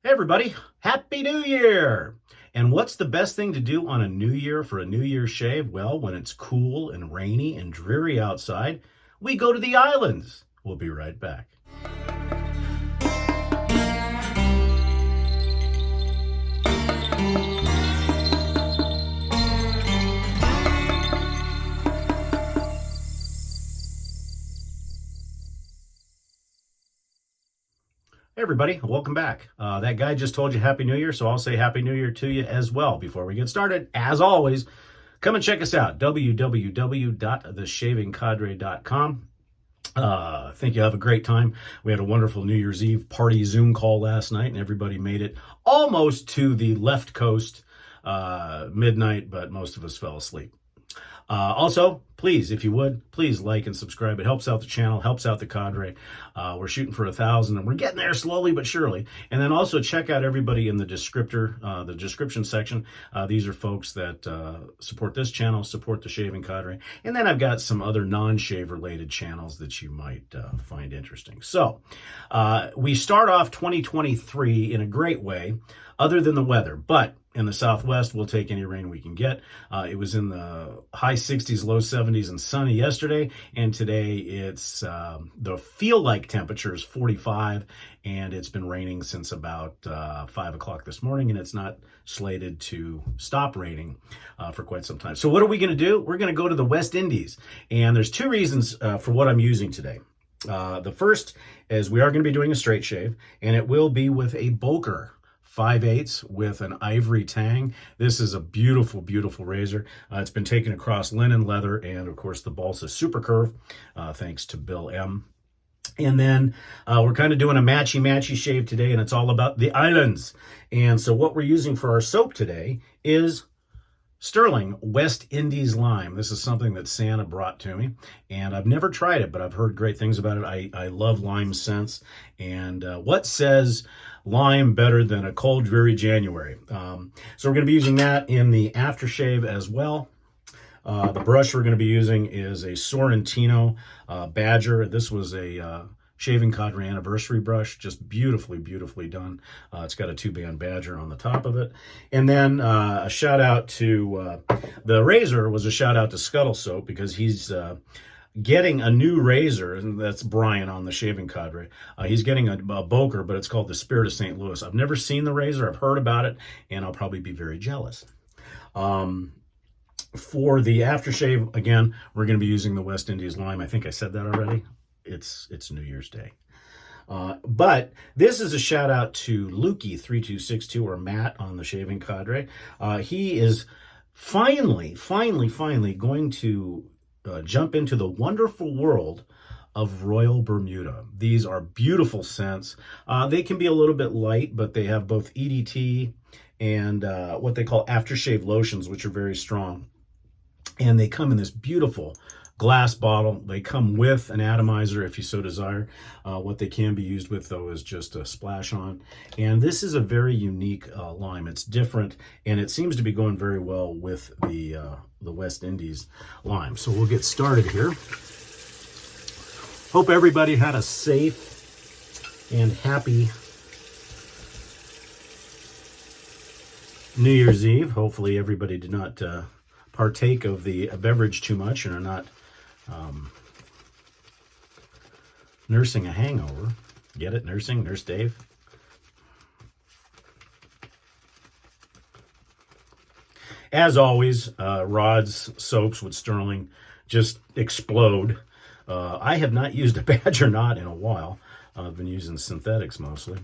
Hey everybody, Happy New Year! And what's the best thing to do on a new year for a New Year's shave? Well, when it's cool and rainy and dreary outside, we go to the islands. We'll be right back. Hey everybody, welcome back. That guy just told you Happy New Year, so I'll say Happy New Year to you as well. Before we get started, as always, come and check us out, www.theshavingcadre.com. I think you'll have a great time. We had a wonderful New Year's Eve party Zoom call last night, and everybody made it almost to the left coast midnight, but most of us fell asleep. Also, please, if you would, please like and subscribe. It helps out the channel, helps out the cadre. We're shooting for 1,000, and we're getting there slowly but surely. And then also check out everybody in the description section. These are folks that support this channel, support the Shaving Cadre. And then I've got some other non-shave related channels that you might find interesting. So we start off 2023 in a great way, other than the weather. But in the Southwest, we'll take any rain we can get. It was in the high 60s, low 70s, and sunny yesterday. And today it's the feel-like temperature is 45, and it's been raining since about 5 o'clock this morning, and it's not slated to stop raining for quite some time. So what are we going to do? We're going to go to the West Indies. And there's two reasons for what I'm using today. The first is we are going to be doing a straight shave, and it will be with a Boker 5/8 with an ivory tang. This is a beautiful, beautiful razor. It's been taken across linen, leather, and of course the Balsa Super Curve, thanks to Bill M. And then we're kind of doing a matchy shave today, and it's all about the islands. And so what we're using for our soap today is Sterling West Indies Lime. This is something that Santa brought to me, and I've never tried it, but I've heard great things about it. I love lime scents, and what says lime better than a cold, dreary January? So we're going to be using that in the aftershave as well. The brush we're going to be using is a Sorrentino Badger. This was a Shaving Cadre anniversary brush, just beautifully, beautifully done. It's got a 2-band Badger on the top of it. And then a shout out to the razor was a shout out to Scuttle Soap, because he's getting a new razor, and that's Brian on the Shaving Cadre. He's getting a Boker, but it's called the Spirit of St. Louis. I've never seen the razor. I've heard about it, and I'll probably be very jealous. For the aftershave, again, we're going to be using the West Indies Lime. I think I said that already. It's New Year's Day. But this is a shout out to Lukey3262, or Matt on the Shaving Cadre. He is finally going to jump into the wonderful world of Royal Bermuda. These are beautiful scents. They can be a little bit light, but they have both EDT and what they call aftershave lotions, which are very strong. And they come in this beautiful glass bottle. They come with an atomizer if you so desire. What they can be used with, though, is just a splash on. And this is a very unique lime. It's different, and it seems to be going very well with the West Indies lime. So we'll get started here. Hope everybody had a safe and happy New Year's Eve. Hopefully everybody did not partake of the beverage too much and are not nursing a hangover. Get it? Nursing? Nurse Dave? As always, rods, soaps with Sterling just explode. I have not used a Badger knot in a while. I've been using synthetics mostly.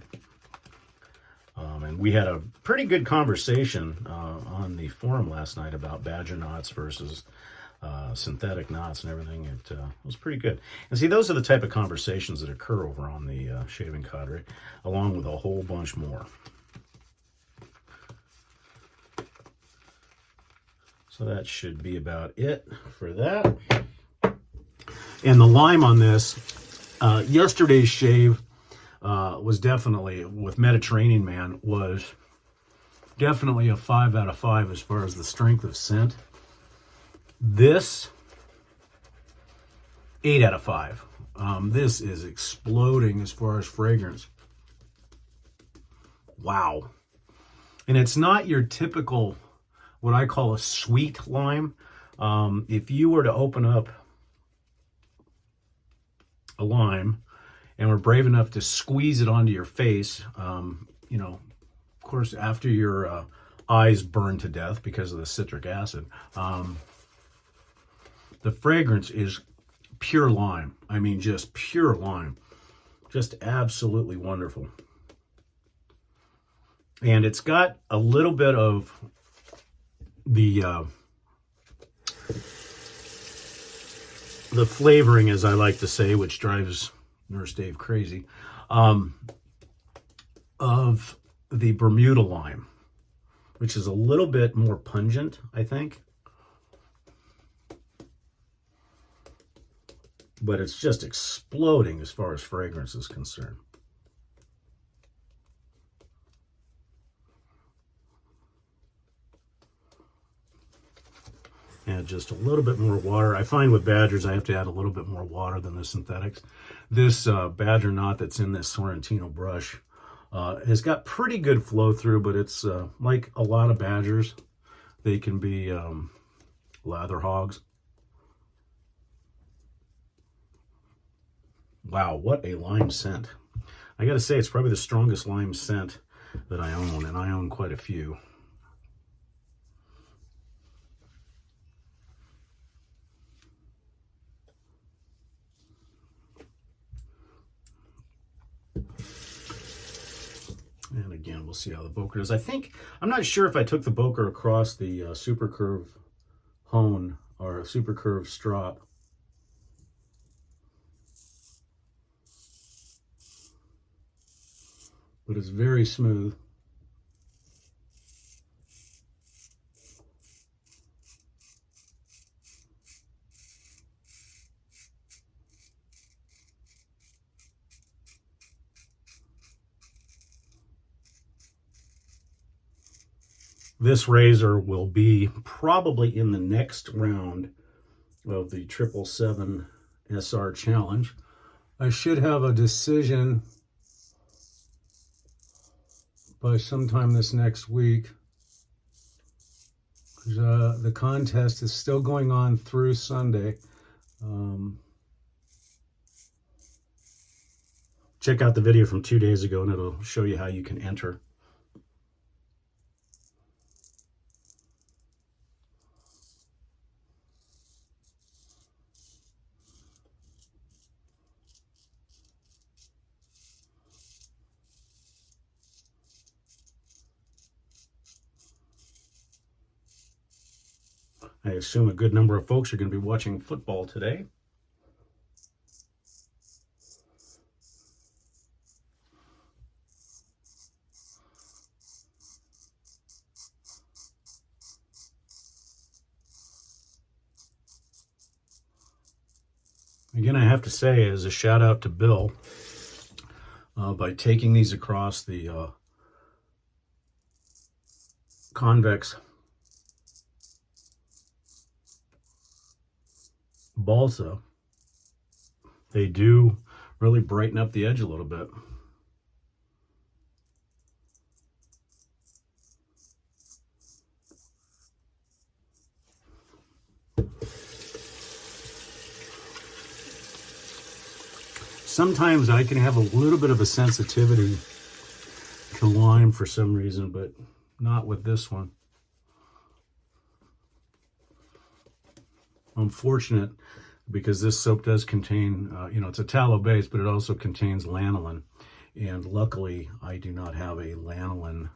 And we had a pretty good conversation on the forum last night about Badger knots versus synthetic knots and everything. It was pretty good. And see, those are the type of conversations that occur over on the Shaving Cadre, along with a whole bunch more. So that should be about it for that. And the lime on this, yesterday's shave was definitely, with Mediterranean Man, was definitely a 5 out of 5 as far as the strength of scent. This, 8 out of 5. This is exploding as far as fragrance. Wow. And it's not your typical, what I call a sweet lime. If you were to open up a lime and were brave enough to squeeze it onto your face, you know, of course, after your eyes burn to death because of the citric acid, the fragrance is pure lime. I mean, just pure lime. Just absolutely wonderful. And it's got a little bit of the flavoring, as I like to say, which drives Nurse Dave crazy, of the Bermuda lime, which is a little bit more pungent, I think. But it's just exploding as far as fragrance is concerned. Add just a little bit more water. I find with Badgers, I have to add a little bit more water than the synthetics. This Badger knot that's in this Sorrentino brush has got pretty good flow through, but it's like a lot of Badgers. They can be lather hogs. Wow, what a lime scent. I gotta say, it's probably the strongest lime scent that I own, and I own quite a few. And again, we'll see how the Boker does. I'm not sure if I took the Boker across the Super Curve hone or Super Curve strop. But it's very smooth. This razor will be probably in the next round of the 777 SR challenge. I should have a decision by sometime this next week. The contest is still going on through Sunday. Check out the video from 2 days ago and it'll show you how you can enter. I assume a good number of folks are going to be watching football today. Again, I have to say, as a shout out to Bill, by taking these across the convex balsa, they do really brighten up the edge a little bit. Sometimes I can have a little bit of a sensitivity to lime for some reason, but not with this one. I'm fortunate because this soap does contain, it's a tallow base, but it also contains lanolin. And luckily, I do not have a lanolin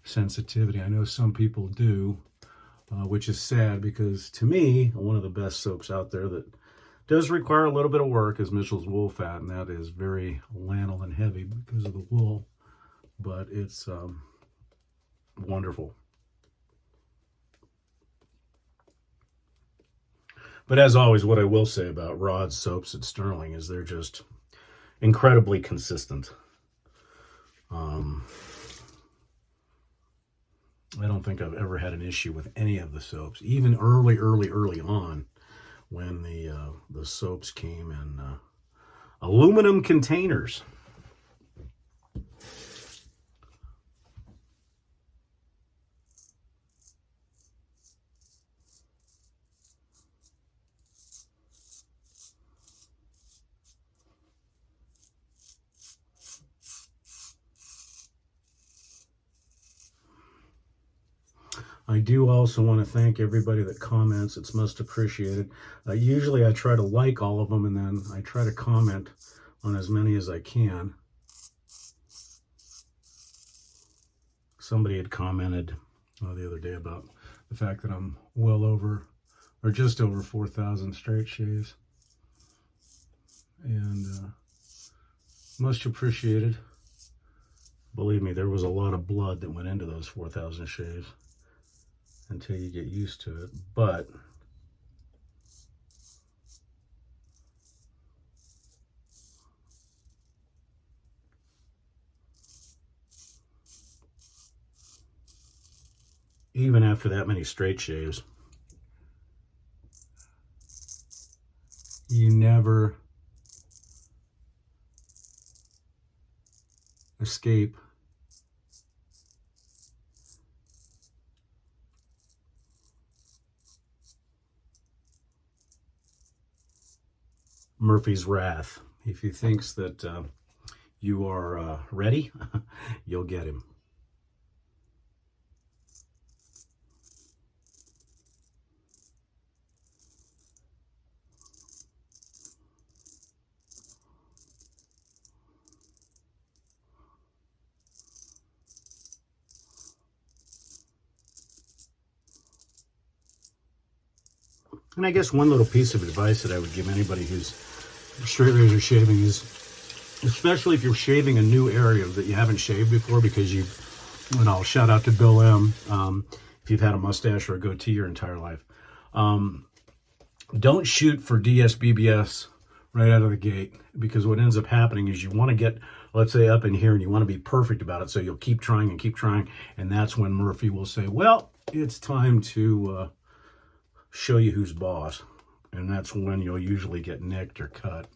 sensitivity. I know some people do, which is sad because to me, one of the best soaps out there that does require a little bit of work is Mitchell's Wool Fat, and that is very lanolin heavy because of the wool, but it's wonderful. But as always, what I will say about Rod's soaps at Sterling is they're just incredibly consistent. I don't think I've ever had an issue with any of the soaps, even early on when the soaps came in aluminum containers. I do also want to thank everybody that comments. It's most appreciated. Usually I try to like all of them, and then I try to comment on as many as I can. Somebody had commented the other day about the fact that I'm well over, or just over 4,000 straight shaves. And much appreciated. Believe me, there was a lot of blood that went into those 4,000 shaves until you get used to it. But even after that many straight shaves, you never escape Murphy's wrath. If he thinks that you are ready, you'll get him. And I guess one little piece of advice that I would give anybody who's straight razor shaving is, especially if you're shaving a new area that you haven't shaved before, because and I'll shout out to Bill M. If you've had a mustache or a goatee your entire life, don't shoot for DSBBS right out of the gate, because what ends up happening is you want to get, let's say, up in here, and you want to be perfect about it, so you'll keep trying and keep trying, and that's when Murphy will say, well, it's time to show you who's boss. And that's when you'll usually get nicked or cut.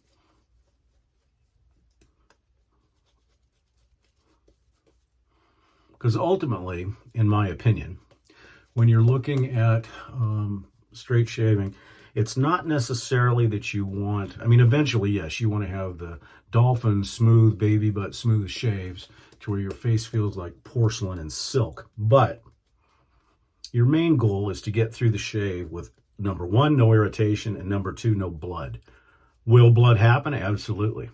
Because ultimately, in my opinion, when you're looking at straight shaving, it's not necessarily that you want, I mean, eventually, yes, you want to have the dolphin smooth, baby butt smooth shaves to where your face feels like porcelain and silk. But your main goal is to get through the shave with, number one, no irritation, and number two, no blood. Will blood happen? Absolutely.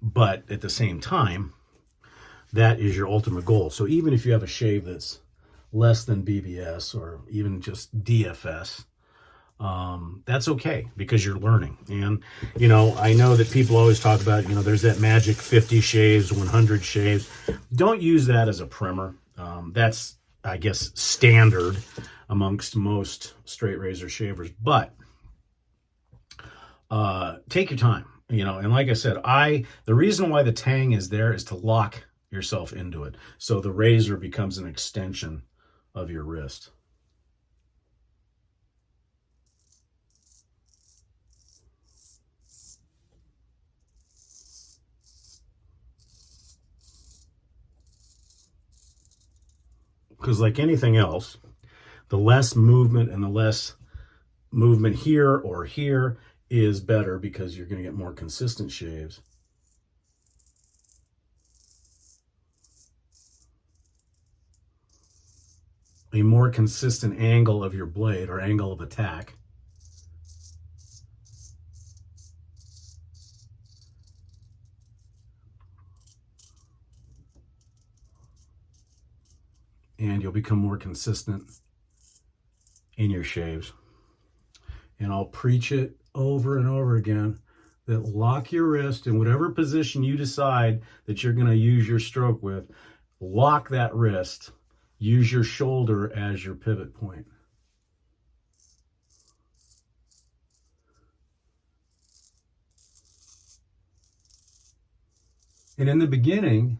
But at the same time, that is your ultimate goal. So even if you have a shave that's less than BBS or even just DFS, that's okay, because you're learning. And, I know that people always talk about, there's that magic 50 shaves, 100 shaves. Don't use that as a primer. That's, I guess, standard amongst most straight razor shavers. But take your time, and like I said, the reason why the tang is there is to lock yourself into it. So the razor becomes an extension of your wrist. Because like anything else, the less movement and the less movement here or here is better, because you're going to get more consistent shaves. A more consistent angle of your blade, or angle of attack. And you'll become more consistent in your shaves. And I'll preach it over and over again, that lock your wrist in whatever position you decide that you're going to use your stroke with. Lock that wrist. Use your shoulder as your pivot point. And in the beginning,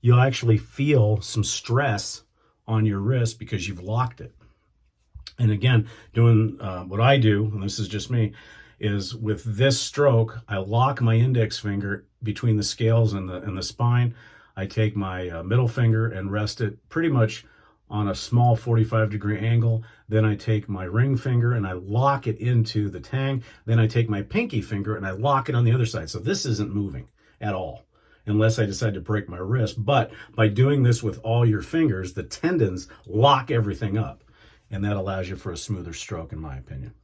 you'll actually feel some stress on your wrist because you've locked it. And again, doing what I do, and this is just me, is with this stroke, I lock my index finger between the scales and the spine. I take my middle finger and rest it pretty much on a small 45-degree angle. Then I take my ring finger and I lock it into the tang. Then I take my pinky finger and I lock it on the other side. So this isn't moving at all. unless I decide to break my wrist. But by doing this with all your fingers, the tendons lock everything up, and that allows you for a smoother stroke, in my opinion.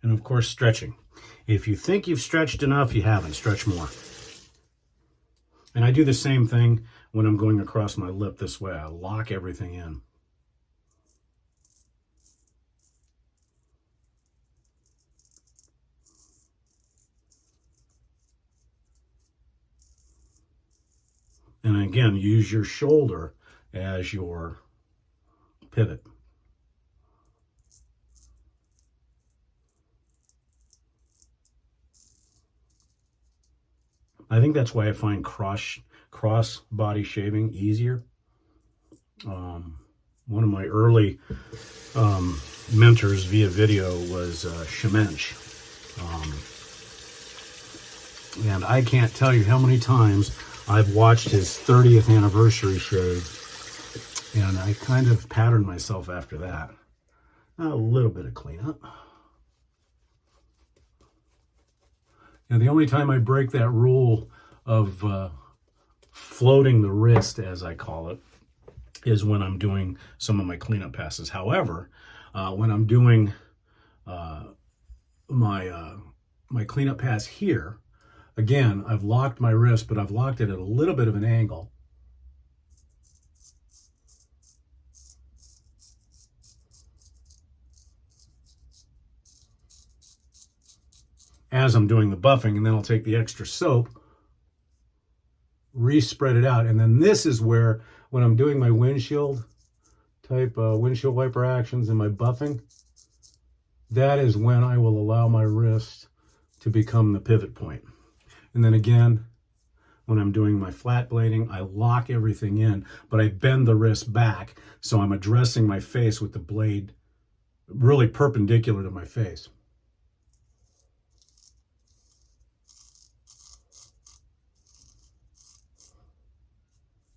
And of course, stretching. If you think you've stretched enough, you haven't. Stretch more. And I do the same thing when I'm going across my lip this way. I lock everything in. And again, use your shoulder as your pivot. I think that's why I find cross body shaving easier. One of my early mentors via video was Shemench. And I can't tell you how many times I've watched his 30th anniversary shave, and I kind of patterned myself after that. A little bit of cleanup. And the only time I break that rule of floating the wrist, as I call it, is when I'm doing some of my cleanup passes. However, when I'm doing my cleanup pass here, again, I've locked my wrist, but I've locked it at a little bit of an angle. As I'm doing the buffing, and then I'll take the extra soap, re-spread it out, and then this is where, when I'm doing my windshield type windshield wiper actions and my buffing, that is when I will allow my wrist to become the pivot point. And then again, when I'm doing my flat blading, I lock everything in, but I bend the wrist back, so I'm addressing my face with the blade really perpendicular to my face.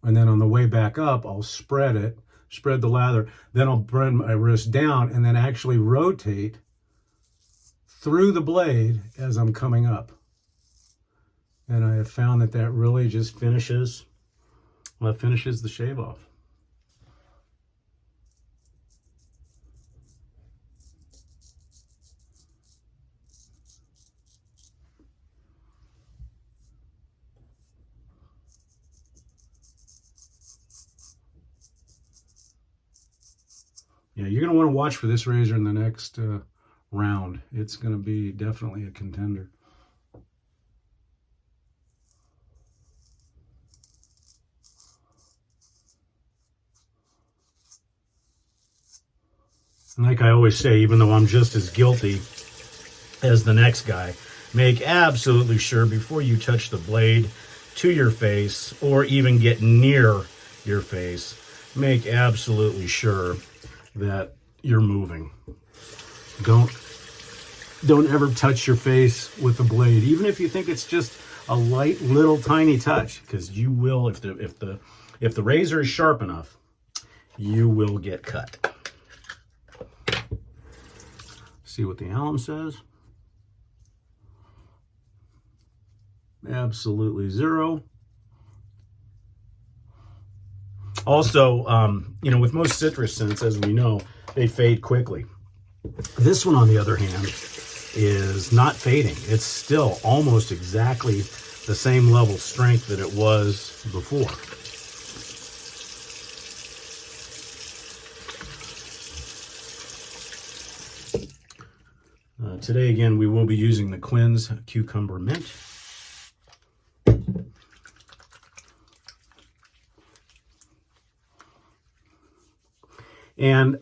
And then on the way back up, I'll spread the lather, then I'll bring my wrist down and then actually rotate through the blade as I'm coming up. And I have found that that really just finishes the shave off. Yeah, you're going to want to watch for this razor in the next round. It's going to be definitely a contender. And like I always say, even though I'm just as guilty as the next guy, make absolutely sure before you touch the blade to your face or even get near your face, make absolutely sure that you're moving. Don't ever touch your face with the blade, even if you think it's just a light little tiny touch, because you will, if the razor is sharp enough, you will get cut. See what the alum says. Absolutely zero. Also, you know, with most citrus scents, as we know, they fade quickly. This one, on the other hand, is not fading. It's still almost exactly the same level strength that it was before. Today, again, we will be using the Quinn's Cucumber Mint. And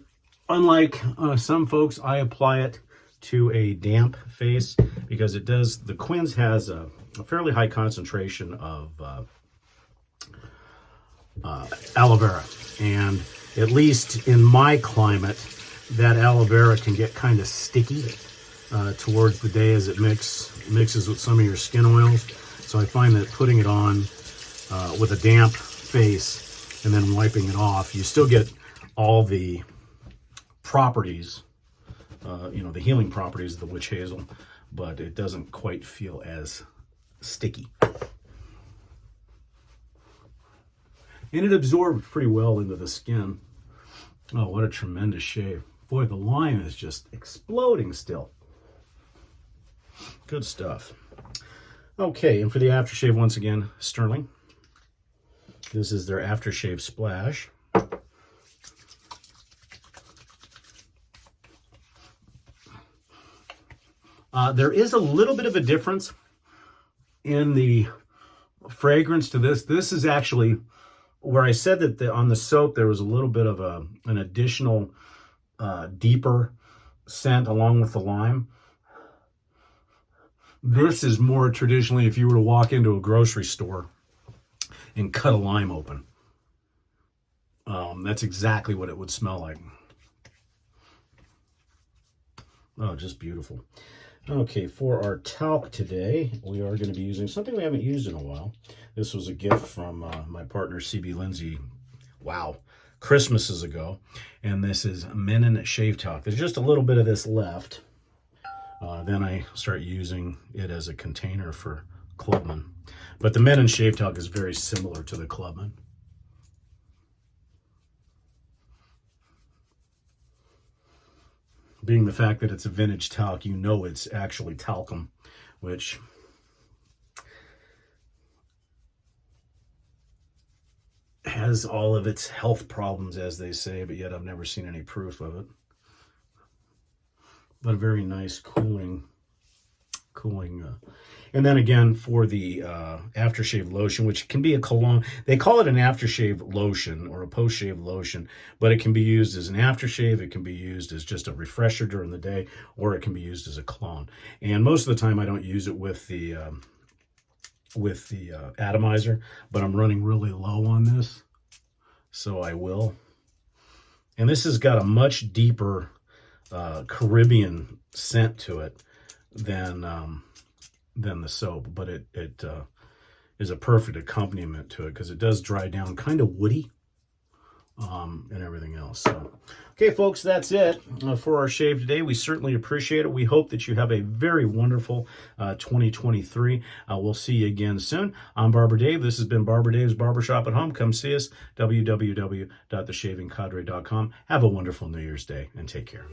unlike some folks, I apply it to a damp face because it does, the Quinns has a fairly high concentration of aloe vera. And at least in my climate, that aloe vera can get kind of sticky towards the day as it mixes with some of your skin oils. So I find that putting it on with a damp face and then wiping it off, you still get all the properties, the healing properties of the witch hazel, but it doesn't quite feel as sticky. And it absorbs pretty well into the skin. Oh, what a tremendous shave. Boy, the lime is just exploding still. Good stuff. Okay, and for the aftershave, once again, Sterling. This is their aftershave splash. There is a little bit of a difference in the fragrance to this. This is actually where I said that on the soap there was a little bit of an additional deeper scent along with the lime. This is more traditionally if you were to walk into a grocery store and cut a lime open. That's exactly what it would smell like. Oh, just beautiful. Okay, for our talc today, we are going to be using something we haven't used in a while. This was a gift from my partner, CB Lindsay, wow, Christmases ago. And this is Menon Shave Talc. There's just a little bit of this left. Then I start using it as a container for Clubman. But the Menon Shave Talc is very similar to the Clubman. Being the fact that it's a vintage talc, you know it's actually talcum, which has all of its health problems, as they say, but yet I've never seen any proof of it. But a very nice cooling. And then again, for the aftershave lotion, which can be a cologne. They call it an aftershave lotion or a post-shave lotion, but it can be used as an aftershave. It can be used as just a refresher during the day, or it can be used as a cologne. And most of the time I don't use it with the atomizer, but I'm running really low on this, so I will. And this has got a much deeper Caribbean scent to it than the soap, but it is a perfect accompaniment to it because it does dry down kind of woody and everything else. So, okay, folks, that's it for our shave today. We certainly appreciate it. We hope that you have a very wonderful 2023. We'll see you again soon. I'm Barber Dave. This has been Barber Dave's Barbershop at Home. Come see us, www.theshavingcadre.com. Have a wonderful New Year's Day and take care.